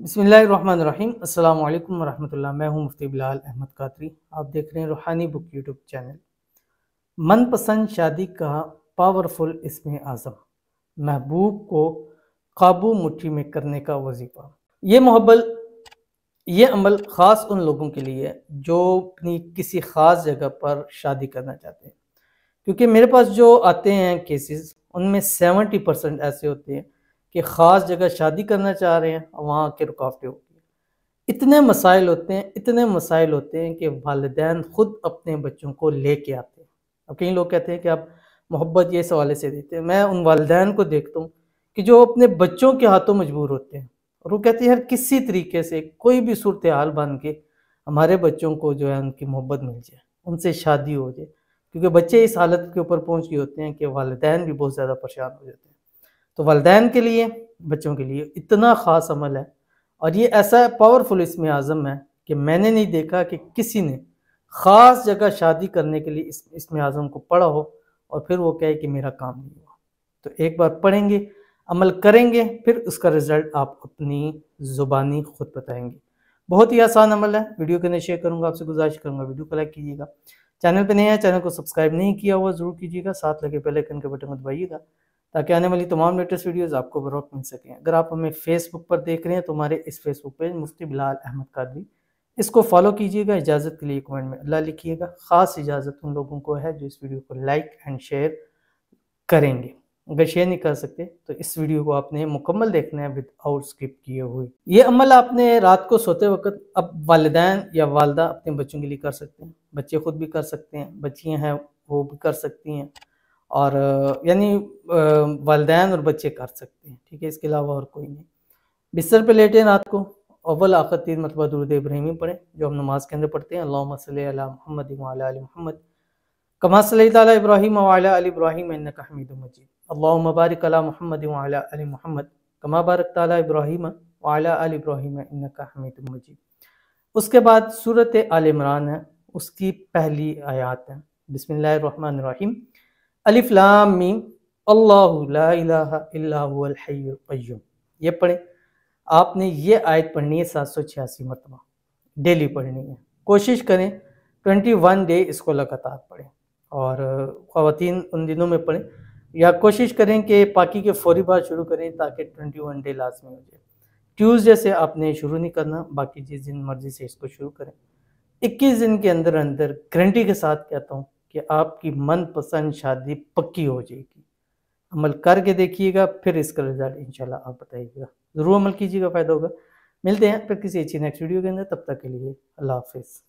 बिस्मिल्लाहिर्रहमानिर्रहीम। अस्सलाम वालेकुम वरहमतुल्लाह। मैं हूं मुफ्ती बिलाल अहमद कादरी। आप देख रहे हैं रूहानी बुक यूट्यूब चैनल। मनपसंद शादी का पावरफुल इसमें आज़म, महबूब को काबू मुट्ठी में करने का वजीफा। ये मोहब्बत, ये अमल ख़ास उन लोगों के लिए है जो अपनी किसी ख़ास जगह पर शादी करना चाहते हैं। क्योंकि मेरे पास जो आते हैं केसेस, उनमें 70% ऐसे होते हैं कि ख़ास जगह शादी करना चाह रहे हैं, वहाँ की रुकावटें होती हैं। इतने मसाइल होते हैं, इतने मसाइल होते हैं कि वालिदैन खुद अपने बच्चों को लेके आते हैं। अब कई लोग कहते हैं कि आप मोहब्बत ये इस हवाले से देते हैं। मैं उन वालिदैन को देखता हूँ कि जो अपने बच्चों के हाथों मजबूर होते हैं, और वो कहते हैं यार किसी तरीके से कोई भी सूरत हाल बन के हमारे बच्चों को जो है उनकी मोहब्बत मिल जाए, उनसे शादी हो जाए। क्योंकि बच्चे इस हालत के ऊपर पहुँच गए होते हैं कि वालिदैन भी बहुत ज़्यादा परेशान हो जाते हैं। तो वालिदैन के लिए, बच्चों के लिए इतना ख़ास अमल है, और ये ऐसा पावरफुल इसमें आज़म है कि मैंने नहीं देखा कि किसी ने ख़ास जगह शादी करने के लिए इस इसमें आज़म को पढ़ा हो और फिर वो कहे कि मेरा काम नहीं हुआ। तो एक बार पढ़ेंगे, अमल करेंगे, फिर उसका रिज़ल्ट आप अपनी ज़ुबानी खुद बताएंगे। बहुत ही आसान अमल है। वीडियो के अंदर शेयर करूँगा, आपसे गुजारिश करूँगा वीडियो को लाइक कीजिएगा। चैनल पे नए हैं, चैनल को सब्सक्राइब नहीं किया हुआ ज़रूर कीजिएगा, साथ लगे बेल आइकन के बटन को दबाइएगा ताकि आने वाली तमाम लेटेस्ट वीडियोज़ आपको बर वक्त मिल सकें। अगर आप हमें फेसबुक पर देख रहे हैं तो हमारे इस फेसबुक पेज मुफ्ती बिलाल अहमद कादरी, इसको फॉलो कीजिएगा। इजाज़त के लिए कमेंट में अल्लाह लिखिएगा। ख़ास इजाज़त उन लोगों को है जो इस वीडियो को लाइक एंड शेयर करेंगे। अगर शेयर नहीं कर सकते तो इस वीडियो को आपने मुकम्मल देखना है विदाउट स्किप किए हुए। ये अमल आपने रात को सोते वक्त अब वालिदैन या वालदा अपने बच्चों के लिए कर सकते हैं, बच्चे खुद भी कर सकते हैं, बच्चियाँ हैं वो भी कर सकती हैं, और यानी वालिदैन और बच्चे कर सकते हैं, ठीक है। इसके अलावा और कोई नहीं। बिस्तर पे लेटे रात को अव्वल आखिर 3 मरतबा दुरूद इब्राहिमी पढ़ें, जो हम नमाज के अंदर पढ़ते हैं। अल्लाहुम्मा सल्ली अला मुहम्मद व अला आलि मुहम्मद कमा सल्लैता अला इब्राहीम व अला आलि इब्राहीम इन्नका हमीदुम मजीद। अल्लाहुम्मा बारिक अला मुहम्मद व अला आलि मुहम्मद कमा बारकता अला इब्राहीम व अला आलि इब्राहीम इन्नका हमीदुम मजीद। उसके बाद सूरत आल इमरान है, उसकी पहली आयत है। बिस्मिल्लाहिर्रहमानिर्रहीम। अलिफ लाम मीम अल्लाहु ला इलाहा इल्ला हुवल हय्युल क़य्यूम। ये पढ़ें। आपने ये आयत पढ़नी है 786 मरतबा, डेली पढ़नी है। कोशिश करें 21 डे इसको लगातार पढ़ें, और ख़वातीन उन दिनों में पढ़ें, या कोशिश करें कि पाकी के फौरी बाद शुरू करें ताकि 21 डे लाजमी हो जाए। ट्यूसडे से आपने शुरू नहीं करना, बाकी जिस दिन मर्जी से इसको शुरू करें। 21 दिन के अंदर अंदर गारंटी के साथ कहता हूँ कि आपकी मनपसंद शादी पक्की हो जाएगी। अमल करके देखिएगा, फिर इसका रिजल्ट इंशाल्लाह आप बताइएगा। ज़रूर अमल कीजिएगा, फ़ायदा होगा। मिलते हैं फिर किसी अच्छी नेक्स्ट वीडियो के अंदर, तब तक के लिए अल्लाह हाफ़िज़।